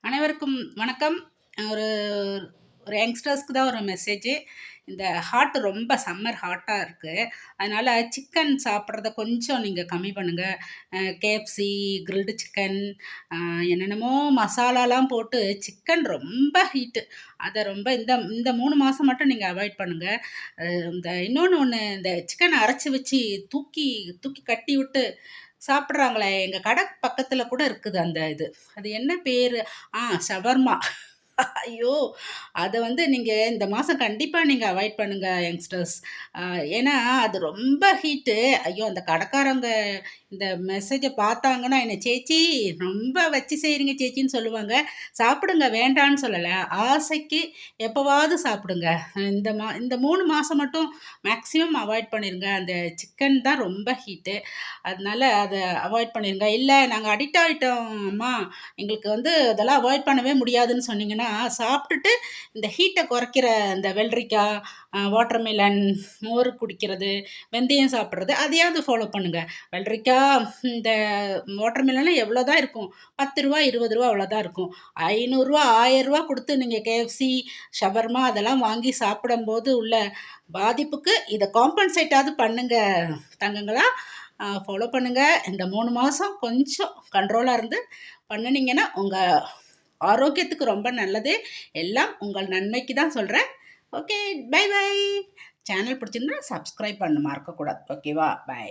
அனைவருக்கும் வணக்கம். ஒரு ஒரு யங்ஸ்டர்ஸ்க்கு தான் ஒரு மெசேஜு. இந்த ஹார்ட் ரொம்ப சம்மர் ஹாட்டா இருக்கு. அதனால சிக்கன் சாப்பிட்றத கொஞ்சம் நீங்க கம்மி பண்ணுங்க. KFC, கிரில்டு சிக்கன், அ என்னென்னமோ மசாலாலாம் போட்டு சிக்கன் ரொம்ப ஹீட்டு. அத ரொம்ப இந்த இந்த 3 மாசம் மட்டும் நீங்க அவாய்ட் பண்ணுங்க. இந்த இன்னொன்னு இந்த சிக்கன அரைச்சு வச்சு தூக்கி தூக்கி கட்டி விட்டு சாப்பிடுறாங்களே, எங்க கடை பக்கத்துல கூட இருக்குது அந்த இது. அது என்ன பேரு? ஷவர்மா. ஐயோ! அத நீங்க இந்த மாசம் கண்டிப்பா நீங்க அவாய்ட் பண்ணுங்க யங்ஸ்டர்ஸ். அ ஏன்னா, அது ரொம்ப ஹீட்டு. ஐயோ! அந்த கடைக்காரங்க இந்த மெசேஜ பார்த்தாங்கன்னா, என்ன "சேச்சி ரொம்ப வச்சு செய்றீங்க சேச்சின்னு" சொல்லுவாங்க. சாப்பிடுங்க வேண்டான்னு சொல்லல. ஆசைக்கு எப்பவாவது சாப்பிடுங்க. இந்த 3 மாசம் மட்டும் மேக்ஸிமம் அவாய்ட் பண்ணிருங்க. அந்த சிக்கன் தான் ரொம்ப ஹீட்டு. அதனால அத அவாய்ட் பண்ணிருங்க. "இல்ல நாங்க அடிக்ட் ஆயிட்டோம் அம்மா. எங்களுக்கு அதெல்லாம் அவாய்ட் பண்ணவே முடியாதுன்னு" சொன்னீங்கன்னா, சாப்பிட்டுட்டு இந்த ஹீட்ட குறைக்கிற இந்த வெள்ளரிக்காய், வாட்டர்மெலன், மோர் குடிக்கிறது, வெந்தயம் சாப்பிடுறது அதையாவது ஃபாலோ பண்ணுங்க. வெள்ளரிக்காய், இந்த வாட்டர்மெலன்லாம் எவ்வளோ தான் இருக்கும்? ரூ. 10 ரூ. 20 அவ்வளோதான் இருக்கும். ரூ. 500 ரூ. 1000 குடுத்து நீங்க KFC, ஷவர்மா அதெல்லாம் வாங்கி சாப்பிடும்போது உள்ள பாதிப்புக்கு இத காம்பன்சேட்டாவது பண்ணுங்க தங்கங்களா. ஃபாலோ பண்ணுங்க. இந்த 3 மாசம் கொஞ்சம் கண்ட்ரோலா இருந்து பண்ணுனீங்கன்னா, உங்க ஆரோக்கியத்துக்கு ரொம்ப நல்லது. எல்லாம் உங்கள் நன்மைக்கு தான் சொல்றேன். ஓகே. Bye bye. சேனல் பிடிச்சிருந்தா சப்ஸ்கிரைப் பண்ண மறக்கக்கூடாது. ஓகேவா? பை.